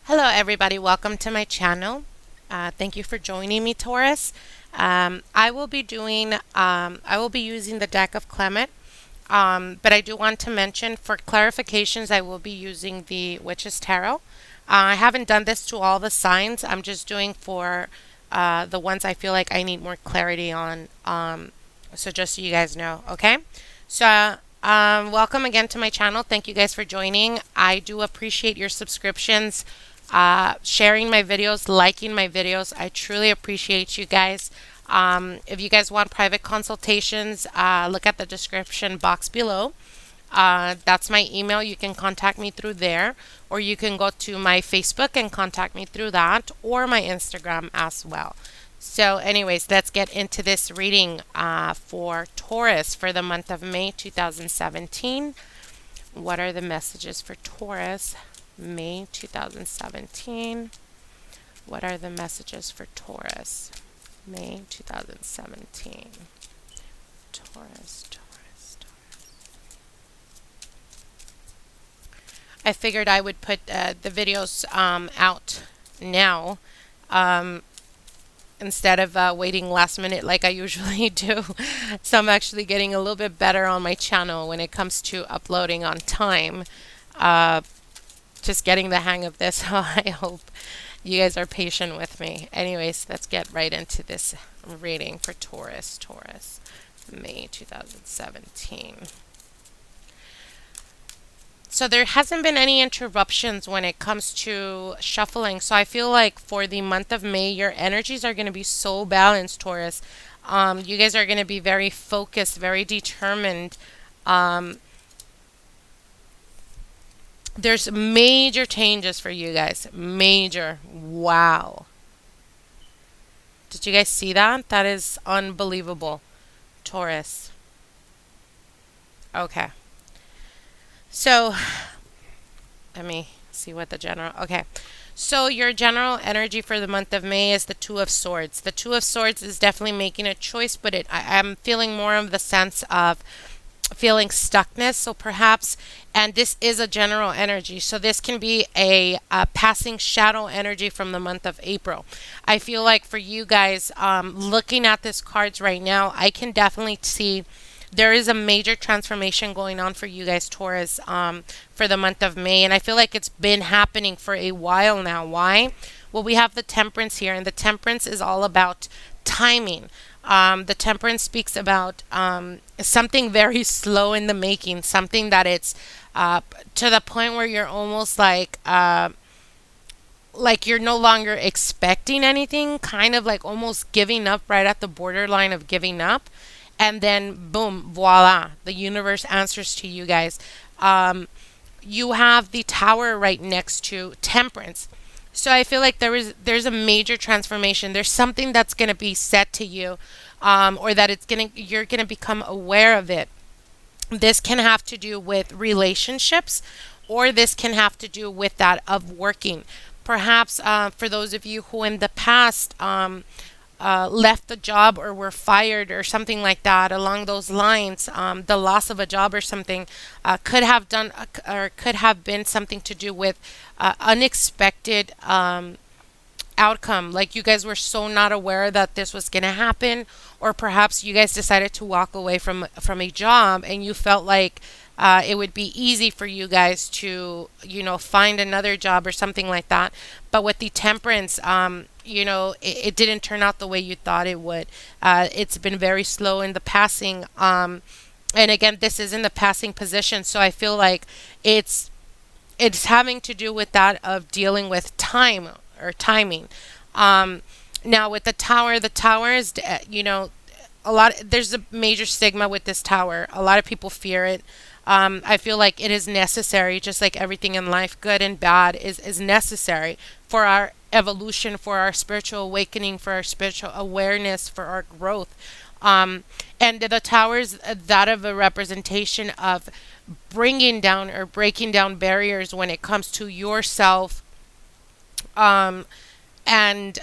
Hello everybody, welcome to my channel. Thank you for joining me, Taurus. I will be using the deck of Clement, but I do want to mention for clarifications I will be using the Witch's Tarot. I haven't done this to all the signs, I'm just doing for the ones I feel like I need more clarity on, so just so you guys know, okay? So welcome again to my channel. Thank you guys for joining. I do appreciate your subscriptions, sharing my videos, liking my videos. I truly appreciate you guys. If you guys want private consultations, look at the description box below. That's my email. You can contact me through there, or you can go to my Facebook and contact me through that, or my Instagram as well. So anyways, let's get into this reading for Taurus for the month of May 2017. What are the messages for Taurus, May 2017? What are the messages for Taurus, May 2017? Taurus. I figured I would put the videos out now. Instead of waiting last minute like I usually do. So I'm actually getting a little bit better on my channel when it comes to uploading on time. Just getting the hang of this, so I hope you guys are patient with me. Anyways, let's get right into this reading for Taurus, May 2017. So there hasn't been any interruptions when it comes to shuffling. So I feel like for the month of May, your energies are going to be so balanced, Taurus. You guys are going to be very focused, very determined. There's major changes for you guys. Major. Wow. Did you guys see that? That is unbelievable, Taurus. Okay. So, let me see what the general. Okay. So, your general energy for the month of May is the Two of Swords. The Two of Swords is definitely making a choice, but I'm feeling more of the sense of feeling stuckness. So, perhaps, and this is a general energy. So, this can be a passing shadow energy from the month of April. I feel like for you guys, looking at this cards right now, I can definitely see there is a major transformation going on for you guys, Taurus, for the month of May. And I feel like it's been happening for a while now. Why? Well, we have the Temperance here, and the Temperance is all about timing. The Temperance speaks about something very slow in the making, something that it's to the point where you're almost like you're no longer expecting anything, kind of like almost giving up right at the borderline of giving up. And then boom, voila, the universe answers to you guys. You have the Tower right next to Temperance. So I feel like there's a major transformation. There's something that's going to be said to you, or that you're gonna become aware of it. This can have to do with relationships, or this can have to do with that of working. Perhaps for those of you who in the past left the job or were fired or something like that along those lines, the loss of a job or something could have done or could have been something to do with unexpected outcome. Like you guys were so not aware that this was going to happen, or perhaps you guys decided to walk away from a job and you felt like it would be easy for you guys to, find another job or something like that. But with the Temperance, it didn't turn out the way you thought it would. It's been very slow in the passing. And again, this is in the passing position. So I feel like it's having to do with that of dealing with time or timing. Now with the Tower is, there's a major stigma with this Tower. A lot of people fear it. I feel like it is necessary, just like everything in life, good and bad, is necessary for our evolution, for our spiritual awakening, for our spiritual awareness, for our growth. And the Tower is that of a representation of bringing down or breaking down barriers when it comes to yourself, and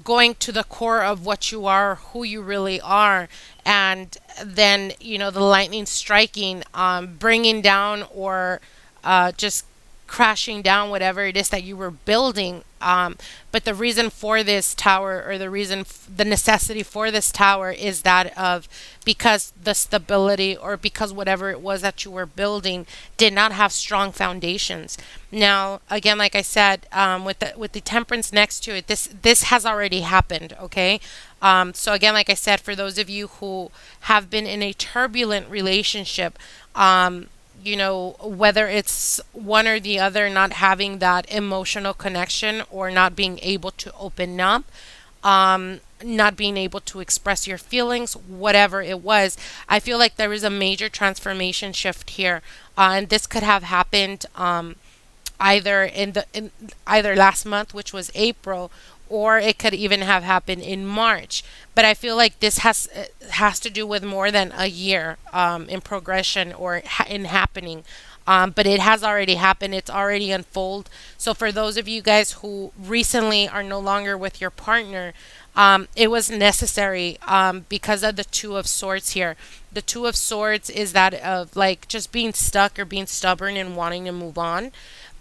going to the core of what you are, who you really are, and then the lightning striking, bringing down or just crashing down whatever it is that you were building. But the reason for this tower, or the necessity for this tower, is that of because the stability, or because whatever it was that you were building did not have strong foundations. Now, again, like I said, with the temperance next to it, this has already happened. Okay, so again, like I said, for those of you who have been in a turbulent relationship, whether it's one or the other, not having that emotional connection, or not being able to open up, not being able to express your feelings, whatever it was, I feel like there is a major transformation shift here. And this could have happened either last month, which was April, or it could even have happened in March. But I feel like this has to do with more than a year in progression, or in happening. But it has already happened. It's already unfold. So for those of you guys who recently are no longer with your partner, it was necessary, because of the Two of Swords here. The Two of Swords is that of like just being stuck, or being stubborn and wanting to move on.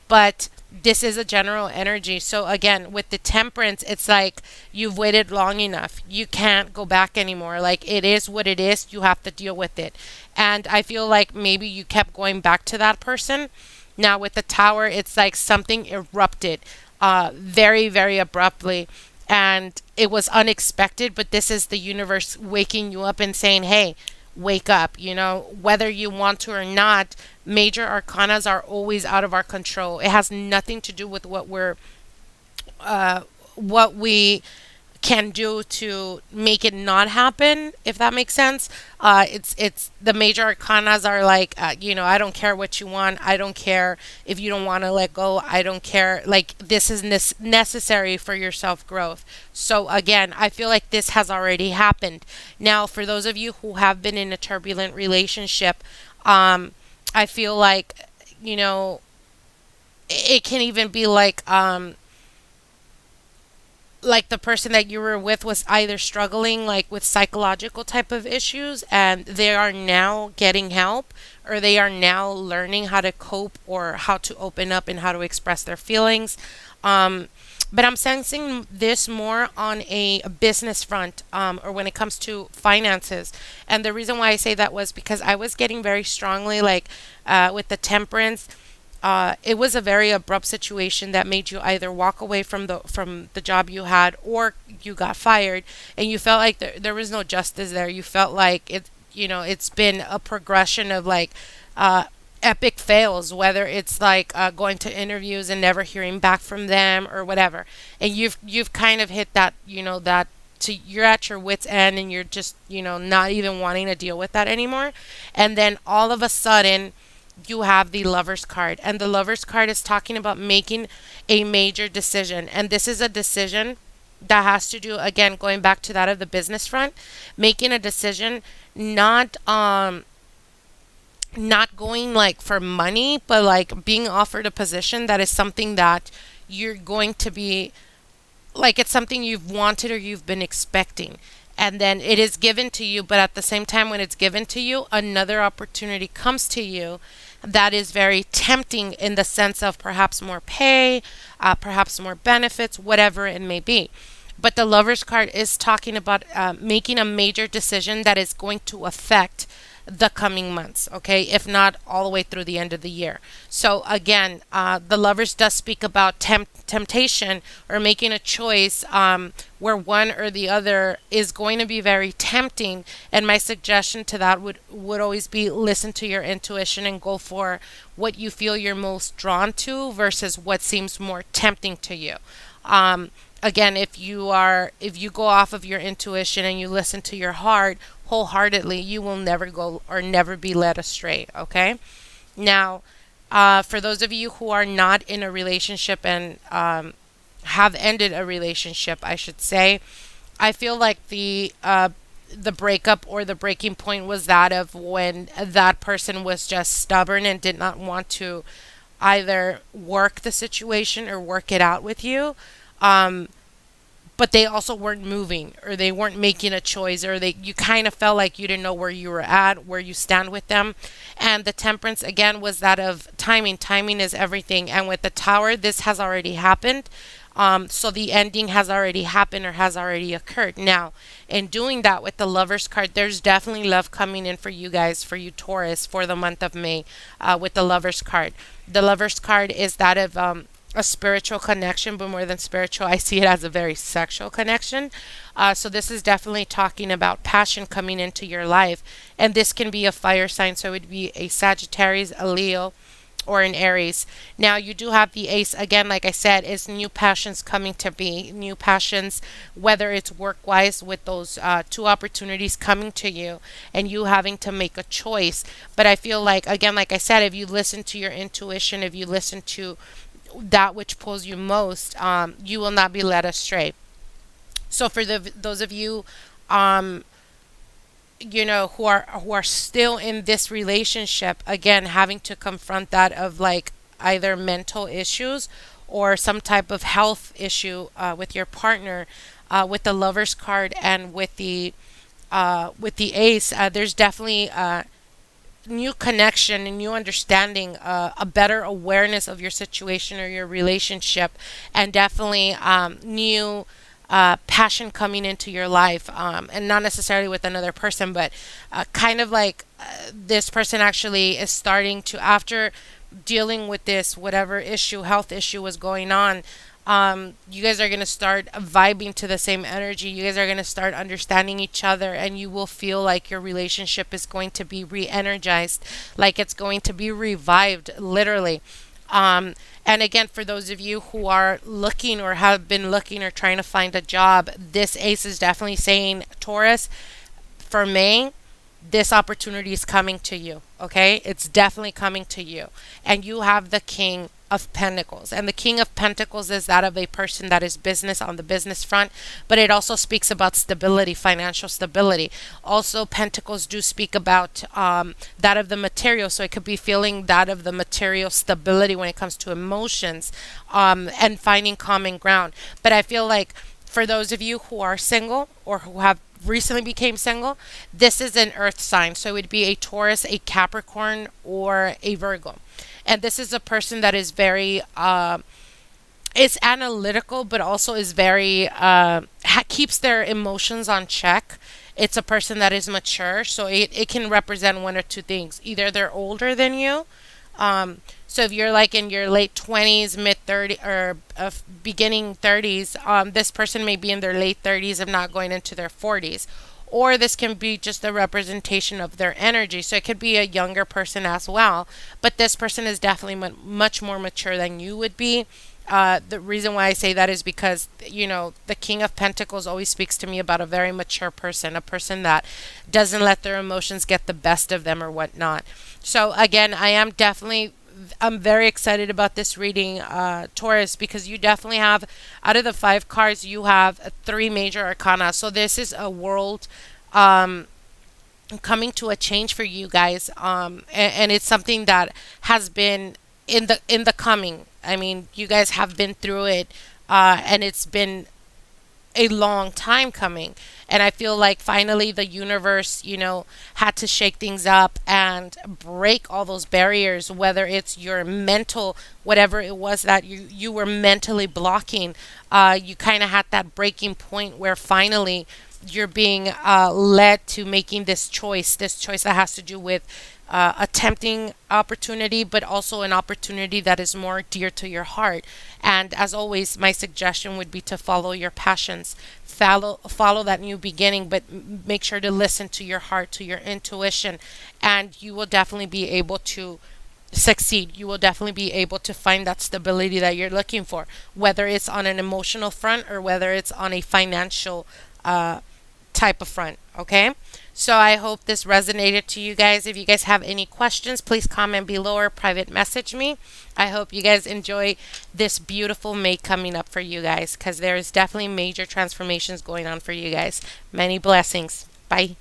But this is a general energy. So again, with the temperance, it's like you've waited long enough. You can't go back anymore. Like, it is what it is. You have to deal with it. And I feel like maybe you kept going back to that person. Now with the tower, it's like something erupted very, very abruptly. And it was unexpected, but this is the universe waking you up and saying, hey, wake up. Whether you want to or not, major arcanas are always out of our control. It has nothing to do with what we can do to make it not happen, if that makes sense. It's the major arcanas are like, I don't care what you want. I don't care if you don't want to let go. I don't care. Like, this is necessary for your self growth. So again, I feel like this has already happened. Now, for those of you who have been in a turbulent relationship, I feel like, it can even be like the person that you were with was either struggling like with psychological type of issues, and they are now getting help, or they are now learning how to cope, or how to open up, and how to express their feelings. But I'm sensing this more on a business front, or when it comes to finances. And the reason why I say that was because I was getting very strongly, like, with the temperance. It was a very abrupt situation that made you either walk away from the job you had, or you got fired, and you felt like there was no justice there. You felt like it's been a progression of like epic fails, whether it's like going to interviews and never hearing back from them, or whatever. And you've kind of hit that, that you're at your wits end, and you're just, not even wanting to deal with that anymore. And then all of a sudden, you have the Lover's card, and the Lover's card is talking about making a major decision. And this is a decision that has to do, again, going back to that of the business front, making a decision, not going like for money, but like being offered a position that is something that you're going to be like, it's something you've wanted, or you've been expecting, and then it is given to you. But at the same time, when it's given to you, another opportunity comes to you that is very tempting, in the sense of perhaps more pay, perhaps more benefits, whatever it may be. But the Lover's card is talking about making a major decision that is going to affect the coming months, okay, if not all the way through the end of the year. So again, the Lovers does speak about temptation, or making a choice, where one or the other is going to be very tempting. And my suggestion to that would always be, listen to your intuition, and go for what you feel you're most drawn to, versus what seems more tempting to you. Again, if you go off of your intuition, and you listen to your heart wholeheartedly, you will never go, or never be led astray. Okay. Now, for those of you who are not in a relationship, and have ended a relationship, I should say, I feel like the breakup, or the breaking point, was that of when that person was just stubborn, and did not want to either work the situation, or work it out with you. But but they also weren't moving, or they weren't making a choice, or they you kind of felt like you didn't know where you were at, where you stand with them. And the temperance again was that of timing. Timing is everything. And with the tower, this has already happened. So the ending has already happened or has already occurred. Now, in doing that with the Lovers card, there's definitely love coming in for you guys, for you Taurus, for the month of May, with the Lovers card. The Lovers card is that of a spiritual connection, but more than spiritual, I see it as a very sexual connection. So this is definitely talking about passion coming into your life, and this can be a fire sign. So it would be a Sagittarius, a Leo, or an Aries. Now you do have the Ace again, like I said, is new passions coming to be, new passions, whether it's work wise with those two opportunities coming to you and you having to make a choice. But I feel like, again, like I said, if you listen to your intuition, if you listen to that which pulls you most, you will not be led astray. So for those of you, um, who are still in this relationship, again having to confront that of like either mental issues or some type of health issue with your partner, with the Lovers card and with the Ace, there's definitely new connection and new understanding, a better awareness of your situation or your relationship, and definitely new passion coming into your life, and not necessarily with another person, but kind of like this person actually is starting to, after dealing with this whatever issue, health issue was going on, you guys are going to start vibing to the same energy. You guys are going to start understanding each other, and you will feel like your relationship is going to be re-energized, like it's going to be revived, literally. And again, for those of you who are looking or have been looking or trying to find a job, this Ace is definitely saying, Taurus, for May, this opportunity is coming to you. Okay, it's definitely coming to you. And you have the King of Pentacles, and the King of Pentacles is that of a person that is business, on the business front, but it also speaks about stability, financial stability. Also, Pentacles do speak about that of the material, so it could be feeling that of the material stability when it comes to emotions, and finding common ground. But I feel like for those of you who are single or who have recently became single, this is an earth sign, so it would be a Taurus, a Capricorn, or a Virgo. And this is a person that is very is analytical, but also is very keeps their emotions on check. It's a person that is mature, so it can represent one or two things. Either they're older than you, so if you're like in your late 20s, mid 30s, or beginning 30s, this person may be in their late 30s, if not going into their 40s. Or this can be just a representation of their energy. So it could be a younger person as well. But this person is definitely much more mature than you would be. The reason why I say that is because, the King of Pentacles always speaks to me about a very mature person, a person that doesn't let their emotions get the best of them or whatnot. So again, I'm very excited about this reading, Taurus, because you definitely have, out of the 5 cards, you have 3 major arcana. So this is a world coming to a change for you guys, and it's something that has been in the coming. I mean, you guys have been through it, and it's been a long time coming. And I feel like finally the universe, had to shake things up and break all those barriers, whether it's your mental, whatever it was that you were mentally blocking. You kind of had that breaking point where finally you're being led to making this choice that has to do with a tempting opportunity, but also an opportunity that is more dear to your heart. And as always, my suggestion would be to follow your passions, follow that new beginning, but make sure to listen to your heart, to your intuition, and you will definitely be able to succeed. You will definitely be able to find that stability that you're looking for, whether it's on an emotional front or whether it's on a financial type of front. Okay, so I hope this resonated to you guys. If you guys have any questions, please comment below or private message me. I hope you guys enjoy this beautiful May coming up for you guys, because there is definitely major transformations going on for you guys. Many blessings. Bye.